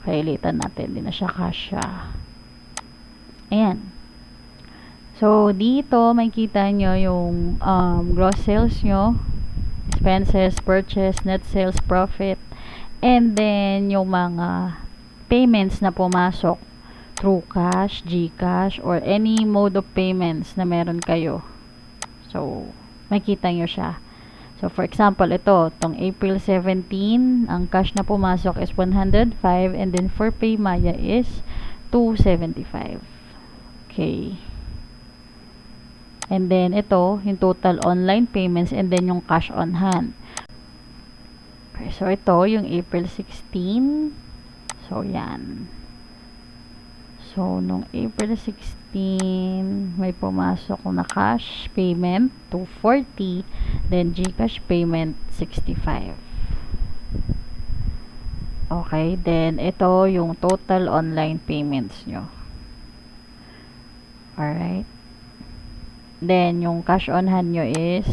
Pailitan natin. Hindi na siya kasya. Ayan. So, dito, makikita nyo yung gross sales nyo, expenses, purchase, net sales, profit, and then yung mga payments na pumasok through cash, GCash, or any mode of payments na meron kayo. So, makikita nyo siya. So, for example, itong April 17, ang cash na pumasok is 105, and then for PayMaya is 275. Okay. And then, ito, yung total online payments, and then yung cash on hand. Okay, so, ito, yung April 16. So, yan. So, nung April 16, may pumasok na cash payment, 240. Then, GCash payment, 65. Okay, then, ito, yung total online payments nyo. Alright. Then, yung cash on hand nyo is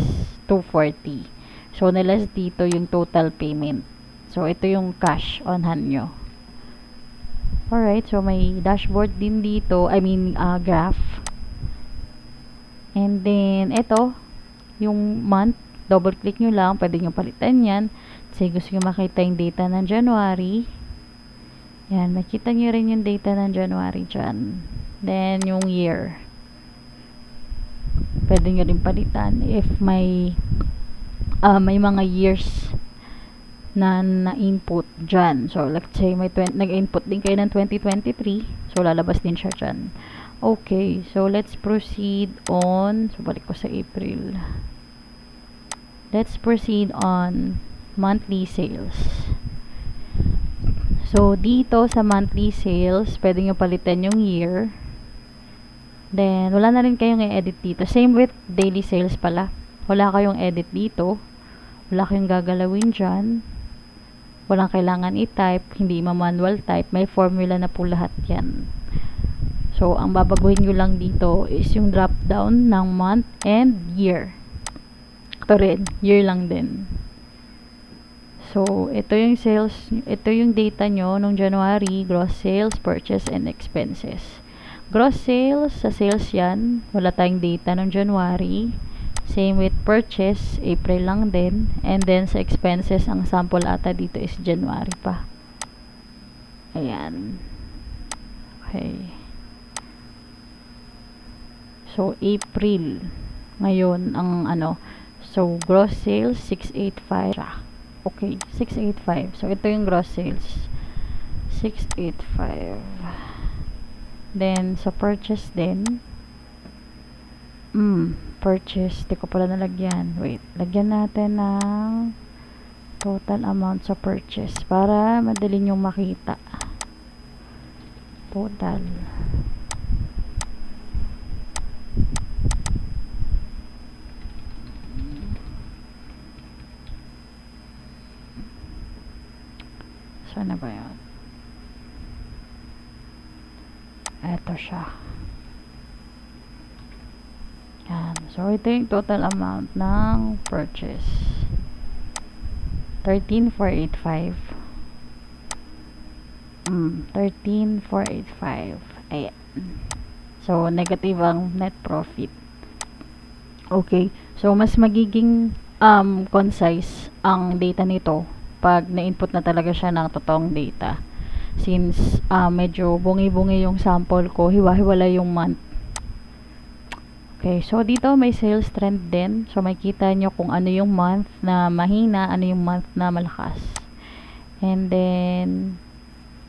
240. So, nalas dito yung total payment. So, ito yung cash on hand nyo. Alright, so may dashboard din dito. I mean, graph. And then, ito, yung month. Double click nyo lang. Pwede nyo palitan yan. Kasi gusto nyo makita yung data ng January. Yan, makita nyo rin yung data ng January dyan. Then, yung year. Pwede nyo rin palitan if may mga years na na-input dyan. So, let's say nag-input din kayo ng 2023. So, lalabas din siya dyan. Okay, so let's proceed on, so balik ko sa April. Let's proceed on monthly sales. So, dito sa monthly sales, pwede nyo palitan yung year. Then, wala na rin kayong i-edit dito. Same with daily sales pala. Wala kayong edit dito. Wala kayong gagalawin dyan. Walang kailangan i-type. Hindi ma-manual type. May formula na po lahat yan. So, ang babaguhin nyo lang dito is yung drop down ng month and year. Ito rin. Year lang din. So, ito yung sales. Ito yung data nyo nung January. Gross sales, purchase, and expenses. Gross sales, sa sales yan, wala tayong data ng January. Same with purchase, April lang din. And then sa expenses, ang sample ata dito is January pa. Ayan. Okay. So, April. Ngayon, ang so, gross sales, 685. Okay, 685. So, ito yung gross sales. 685. Then, sa purchase din, purchase, di ko pala nalagyan. Wait, lagyan natin ng total amount sa purchase para madali nyong makita. Total. Saan na ba yun? Ito siya. Yan. So, ito yung total amount ng purchase. 13,485. 13,485. Ayan. So, negative ang net profit. Okay. So, mas magiging concise ang data nito pag na-input na talaga siya ng totoong data. Since medyo bungi-bungi yung sample ko, hiwa-hiwala yung month. Okay, so dito may sales trend din. So makikita nyo kung ano yung month na mahina, ano yung month na malakas. And then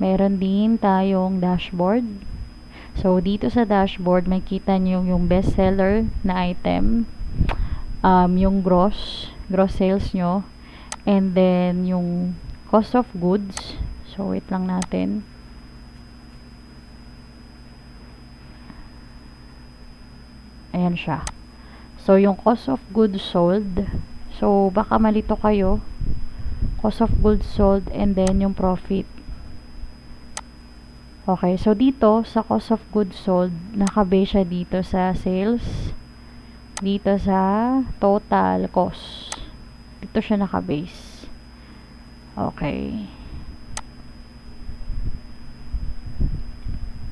meron din tayong dashboard. So dito sa dashboard makikita nyo yung best seller na item, yung gross sales nyo, and then yung cost of goods. So, wait lang natin. Ayan siya. So, yung cost of goods sold. So, baka malito kayo. Cost of goods sold and then yung profit. Okay. So, dito sa cost of goods sold, nakabase siya dito sa sales. Dito sa total cost. Dito siya nakabase. Okay.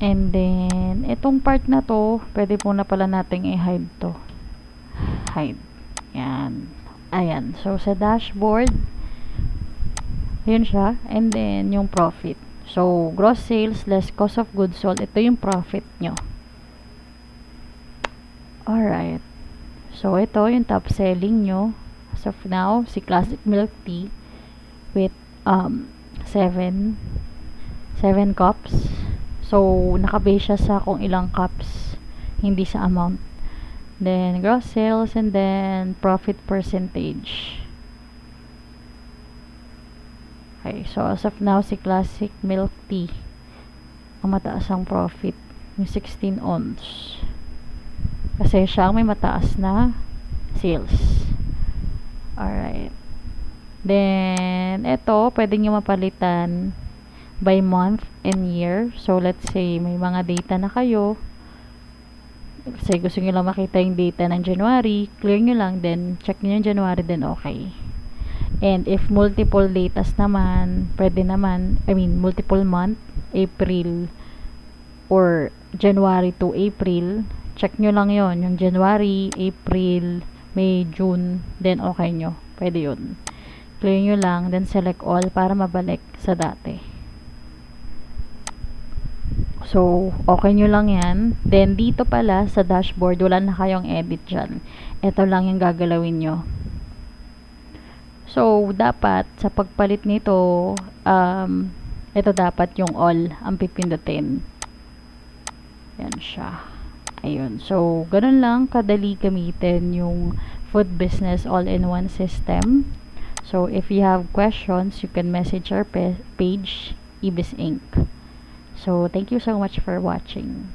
And then, itong part na to, pwede po na pala nating i-hide to. Hide. Yan. Ayan. So, sa dashboard, yun siya. And then, yung profit. So, gross sales less cost of goods sold. Ito yung profit nyo. Alright. So, ito yung top selling nyo. As of now, si Classic Milk Tea with 7 cups. So, nakabase siya sa kung ilang cups, hindi sa amount. Then, gross sales and then profit percentage. Okay, so as of now, si Classic Milk Tea, ang mataas ang profit, yung 16 ounce. Kasi siya ang may mataas na sales. Alright. Then, ito, pwede nyo mapalitan by month and year. So, let's say, may mga data na kayo. Kasi gusto nyo lang makita yung data ng January, clear nyo lang, then check nyo yung January, then okay. And if multiple datas naman, pwede naman, multiple month, April or January to April, check nyo lang yon, yung January, April, May, June, then okay nyo. Pwede yun. Clear nyo lang, then select all para mabalik sa dati. So, okay nyo lang yan. Then, dito pala sa dashboard, wala na kayong edit dyan. Ito lang yung gagalawin nyo. So, dapat, sa pagpalit nito, ito dapat yung all ang pipindutin. Yan siya. Ayun. So, ganun lang kadali gamitin yung food business all-in-one system. So, if you have questions, you can message our page, Ibis Inc. So, thank you so much for watching.